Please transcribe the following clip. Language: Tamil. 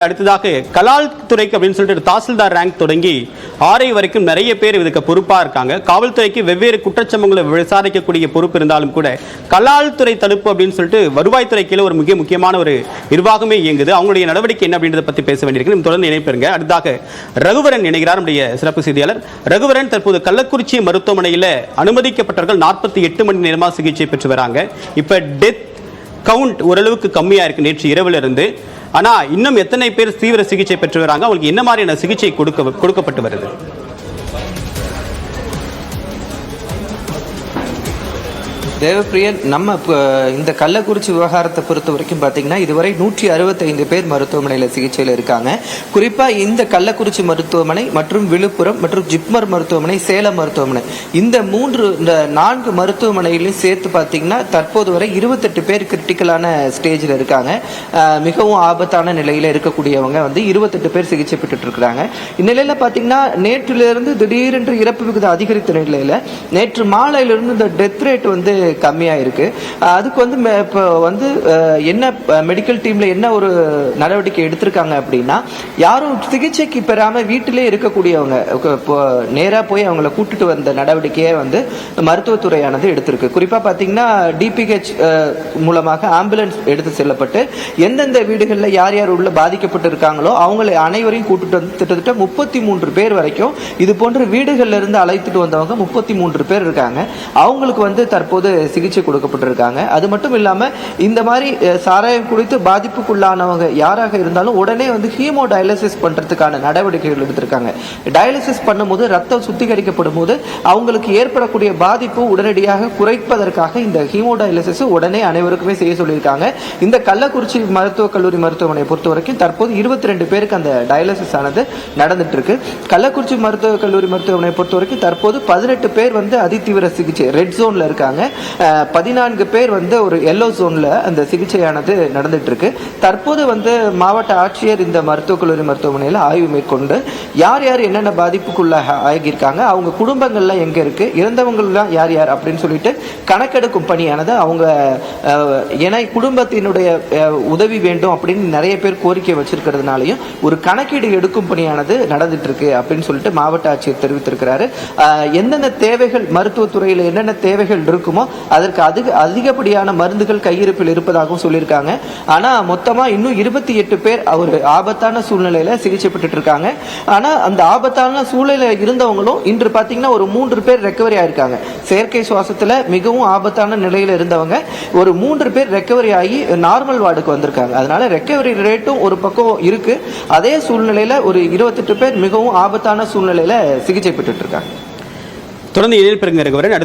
அடுத்ததாக கலால் துறைக்கு அப்படின்னு சொல்லிட்டு தாசில்தார் ரேங்க் தொடங்கி ஆர்ஐ வரைக்கும் நிறைய பேர் இதுக்கு பொறுப்பா இருக்காங்க. காவல்துறைக்கு வெவ்வேறு குற்றச்சம்பவங்களை விசாரிக்கக்கூடிய பொறுப்பு இருந்தாலும் கூட கலால் துறை தடுப்பு அப்படின்னு சொல்லிட்டு வருவாய்த்துறை கீழே ஒரு முக்கியமான ஒரு நிர்வாகமே இயங்குது. அவங்களுடைய நடவடிக்கை என்ன அப்படின்றத பத்தி பேச வேண்டியிருக்கு. தொடர்ந்து இணைப்பெறுங்க. அடுத்ததாக ரகுவரன் இணைகிறார், நம்முடைய சிறப்பு செய்தியாளர். ரகுவரன், தற்போது கள்ளக்குறிச்சி மருத்துவமனையில் அனுமதிக்கப்பட்டவர்கள் 48 மணி நேரமாக சிகிச்சை பெற்று வராங்க. இப்ப டெத் கவுண்ட் ஓரளவுக்கு கம்மியா இருக்கு நேற்று இரவுல இருந்து. ஆனா இன்னும் எத்தனை பேர் தீவிர சிகிச்சை பெற்று வராங்க, அவங்களுக்கு என்ன மாதிரியான சிகிச்சை கொடுக்கப்பட்டு வருது? தேவப்பிரியன், நம்ம இந்த கள்ளக்குறிச்சி விவகாரத்தை பொறுத்த வரைக்கும் பார்த்தீங்கன்னா இதுவரை 165 பேர் மருத்துவமனையில் சிகிச்சையில் இருக்காங்க. குறிப்பாக இந்த கள்ளக்குறிச்சி மருத்துவமனை மற்றும் விழுப்புரம் மற்றும் ஜிப்மர் மருத்துவமனை, சேலம் மருத்துவமனை, இந்த 4 மருத்துவமனையிலையும் சேர்த்து பார்த்தீங்கன்னா தற்போது வரை 28 பேர் கிரிட்டிக்கலான ஸ்டேஜில் இருக்காங்க. மிகவும் ஆபத்தான நிலையில் இருக்கக்கூடியவங்க 28 பேர் சிகிச்சை பெற்றுட்டு இருக்கிறாங்க. இந்நிலையில் பார்த்தீங்கன்னா நேற்றிலிருந்து திடீரென்று இறப்பு விகிதம் அதிகரித்த நிலையில் நேற்று மாலையிலிருந்து இந்த டெத் ரேட் கம்மியாக இருக்கு. அதுக்கு இப்போ என்ன மெடிக்கல் டீம்ல என்ன ஒரு நடவடிக்கை எடுத்திருக்காங்க அப்படின்னா, யாரும் சிகிச்சைக்கு பெறாம வீட்டிலே இருக்கக்கூடியவங்க நேராக போய் அவங்களை கூட்டிட்டு வந்த நடவடிக்கையை மருத்துவத்துறையானது எடுத்திருக்கு. குறிப்பாக பார்த்தீங்கன்னா டிபிஹெச் மூலமாக ஆம்புலன்ஸ் எடுத்து செல்லப்பட்டு எந்தெந்த வீடுகளில் யார் யார் உள்ள பாதிக்கப்பட்டு இருக்காங்களோ அவங்களை அனைவரையும் கூட்டிட்டு வந்து கிட்டத்தட்ட 33 பேர் வரைக்கும் இது போன்ற வீடுகள்ல இருந்து அழைத்துட்டு வந்தவங்க 33 பேர் இருக்காங்க. அவங்களுக்கு தற்போது சிகிச்சை கொடுக்கப்பட்டிருக்காங்க. அது மட்டும் இல்லாம இந்த மாதிரி சாராயம் குடித்து பாதிப்புக்குள்ளானவங்க யாராக இருந்தாலும் உடனே ஹீமோ டயாலிசிஸ் பண்றதுக்கான நடவடிக்கைகள் எடுத்திருக்காங்க. டயாலிசிஸ் பண்ணும்போது ரத்தம் சுத்திகரிக்கப்படும் போது அவங்களுக்கு ஏற்படக்கூடிய பாதிப்பு உடனடியாக குறைப்பதற்காக இந்த ஹீமோ டயாலிசிஸ் உடனே அனைவருக்குமே செய்ய சொல்லியிருக்காங்க. இந்த கள்ளக்குறிச்சி மருத்துவக் கல்லூரி மருத்துவமனை பொறுத்த வரைக்கும் தற்போது 22 பேருக்கு அந்த டயாலிசிஸ் ஆனது நடந்துட்டு இருக்கு. கள்ளக்குறிச்சி மருத்துவக் கல்லூரி மருத்துவமனை பொறுத்த வரைக்கும் தற்போது 18 பேர் அதிதீவிர சிகிச்சை ரெட் ஜோன்ல இருக்காங்க. 14 பேர் ஒரு எல்லோ ஜோன்ல அந்த சிகிச்சையானது நடந்துட்டு இருக்கு. தற்போது மாவட்ட ஆட்சியர் இந்த மருத்துவக் கல்லூரி மருத்துவமனையில் ஆய்வு மேற்கொண்டு யார் யார் என்னென்ன பாதிப்புக்குள்ள ஆகியிருக்காங்க, அவங்க குடும்பங்கள்லாம் எங்க இருக்கு, இறந்தவங்கள்லாம் யார் யார் அப்படின்னு சொல்லிட்டு கணக்கெடுக்கும் பணியானது அவங்க ஏன்னா குடும்பத்தினுடைய உதவி வேண்டும் அப்படின்னு நிறைய பேர் கோரிக்கை வச்சிருக்கிறதுனாலையும் ஒரு கணக்கீடு எடுக்கும் பணியானது நடந்துட்டு இருக்கு அப்படின்னு சொல்லிட்டு மாவட்ட ஆட்சியர் தெரிவித்திருக்கிறாரு. எந்தெந்த தேவைகள் மருத்துவத்துறையில் என்னென்ன தேவைகள் இருக்குமோ அதற்கு அதிகப்படியான மருந்துகள் கையிருப்பில் இருப்பதாகவும் சொல்லியிருக்காங்க. ஆனா மொத்தமா இன்னும் 28 பேர் ஒரு ஆபத்தான சூழ்நிலையில சிகிச்சை பெற்றுட்டு இருக்காங்க. ஆனா அந்த ஆபத்தான சூழ்நிலையில இருந்தவங்களும் இன்று பாத்தீங்கன்னா ஒரு 3 பேர் ரெக்கவரி ஆயிருக்காங்க. செயற்கை சுவாசத்துல மிகவும் ஆபத்தான நிலையில இருந்தவங்க ஒரு 3 பேர் ரெக்கவரி ஆகி நார்மல் வார்டுக்கு வந்திருக்காங்க. அதனால ரெக்கவரி ரேட்டும் ஒரு பக்கம் இருக்கு. அதே சூழ்நிலையில ஒரு 28 பேர் மிகவும் ஆபத்தான சூழ்நிலையில சிகிச்சை பெற்றுட்டு இருக்காங்க. தொடர்ந்து இணைப்பிருங்க.